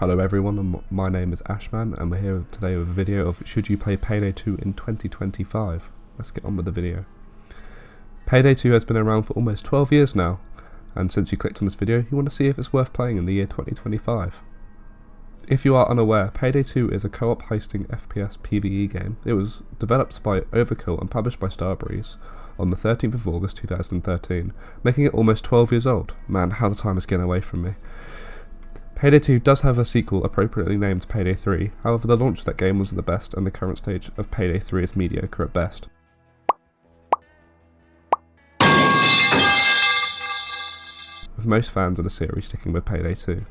Hello everyone, my name is Ashman and we're here today with a video of should you play Payday 2 in 2025. Let's get on with the video. Payday 2 has been around for almost 12 years now, and since you clicked on this video you want to see if it's worth playing in the year 2025. If you are unaware, Payday 2 is a co-op heisting FPS PvE game. It was developed by Overkill and published by Starbreeze on the 13th of August 2013, making it almost 12 years old. Man, how the time is getting away from me. Payday 2 does have a sequel appropriately named Payday 3, however the launch of that game wasn't the best and the current stage of Payday 3 is mediocre at best. With most fans of the series sticking with Payday 2.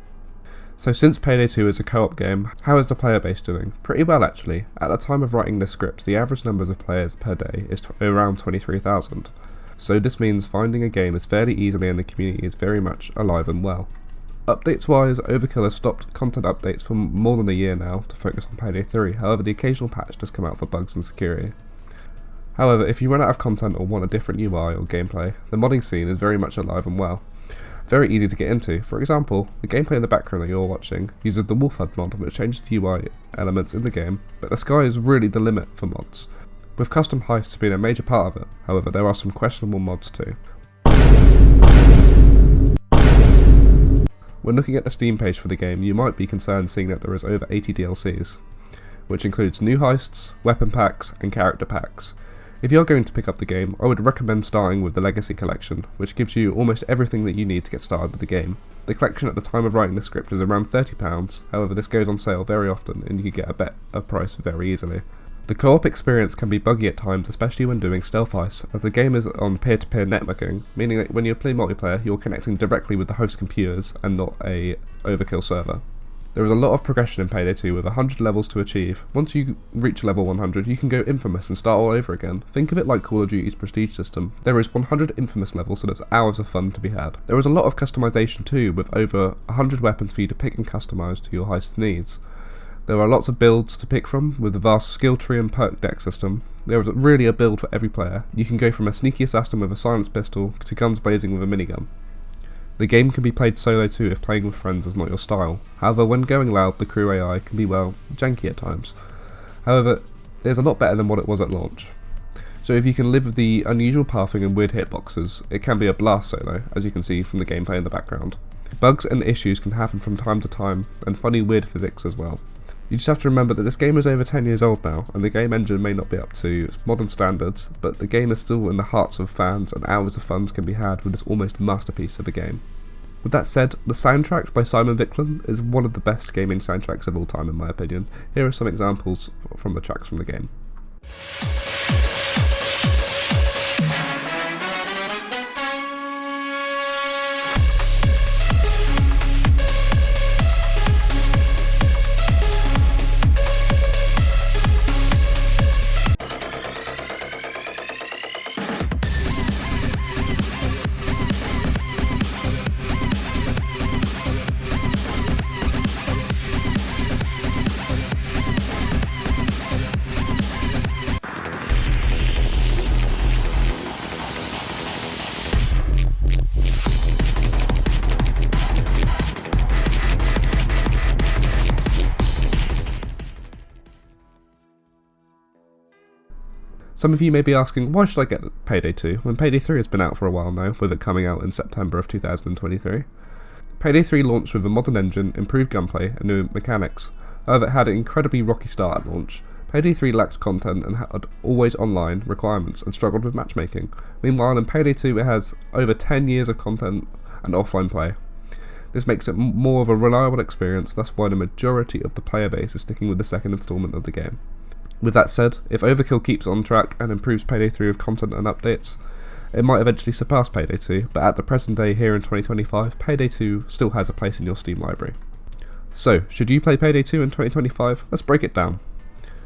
So since Payday 2 is a co-op game, how is the player base doing? Pretty well actually. At the time of writing this script, the average numbers of players per day is around 23,000. So this means finding a game is fairly easily and the community is very much alive and well. Updates wise, Overkill has stopped content updates for more than a year now to focus on Payday 3, however the occasional patch does come out for bugs and security. However, if you run out of content or want a different UI or gameplay, the modding scene is very much alive and well. Very easy to get into. For example, the gameplay in the background that you're watching uses the Wolf HUD mod, which changes the UI elements in the game, but the sky is really the limit for mods, with custom heists being a major part of it. However, there are some questionable mods too. When looking at the Steam page for the game, you might be concerned seeing that there is over 80 DLCs, which includes new heists, weapon packs, and character packs. If you're going to pick up the game, I would recommend starting with the Legacy Collection, which gives you almost everything that you need to get started with the game. The collection at the time of writing the script is around £30, however this goes on sale very often and you can get a better price very easily. The co-op experience can be buggy at times, especially when doing stealth heists, as the game is on peer-to-peer networking, meaning that when you play multiplayer you're connecting directly with the host computers and not a Overkill server. There is a lot of progression in Payday 2 with 100 levels to achieve. Once you reach level 100 you can go Infamous and start all over again. Think of it like Call of Duty's prestige system. There is 100 Infamous levels, so there's hours of fun to be had. There is a lot of customization too, with over 100 weapons for you to pick and customize to your heist needs. There are lots of builds to pick from, with a vast skill tree and perk deck system. There is really a build for every player. You can go from a sneaky assassin with a silenced pistol to guns blazing with a minigun. The game can be played solo too if playing with friends is not your style. However, when going loud, the crew AI can be, well, janky at times. However, it's a lot better than what it was at launch. So if you can live with the unusual pathing and weird hitboxes, it can be a blast solo, as you can see from the gameplay in the background. Bugs and issues can happen from time to time, and funny weird physics as well. You just have to remember that this game is over 10 years old now, and the game engine may not be up to modern standards, but the game is still in the hearts of fans and hours of fun can be had with this almost masterpiece of a game. With that said, the soundtrack by Viklund is one of the best gaming soundtracks of all time in my opinion. Here are some examples from the tracks from the game. Some of you may be asking, why should I get Payday 2 when Payday 3 has been out for a while now, with it coming out in September of 2023. Payday 3 launched with a modern engine, improved gunplay and new mechanics. However, it had an incredibly rocky start at launch. Payday 3 lacked content and had always online requirements and struggled with matchmaking. Meanwhile in Payday 2 it has over 10 years of content and offline play. This makes it more of a reliable experience, thus why the majority of the player base is sticking with the second installment of the game. With that said, if Overkill keeps on track and improves Payday 3 with content and updates, it might eventually surpass Payday 2, but at the present day here in 2025, Payday 2 still has a place in your Steam library. So, should you play Payday 2 in 2025? Let's break it down.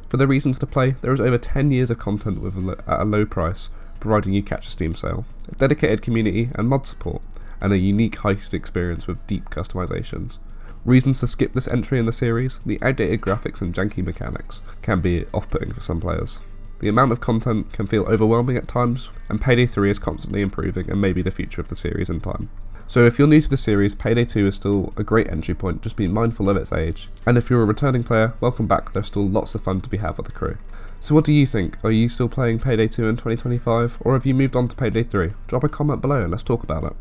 For the reasons to play, there is over 10 years of content at a low price, providing you catch a Steam sale, a dedicated community and mod support, and a unique heist experience with deep customizations. Reasons to skip this entry in the series: the outdated graphics and janky mechanics can be off-putting for some players. The amount of content can feel overwhelming at times, and Payday 3 is constantly improving and may be the future of the series in time. So if you're new to the series, Payday 2 is still a great entry point, just be mindful of its age. And if you're a returning player, welcome back, there's still lots of fun to be had with the crew. So what do you think? Are you still playing Payday 2 in 2025, or have you moved on to Payday 3? Drop a comment below and let's talk about it.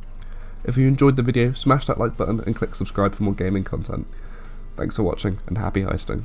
If you enjoyed the video, smash that like button and click subscribe for more gaming content. Thanks for watching and happy heisting.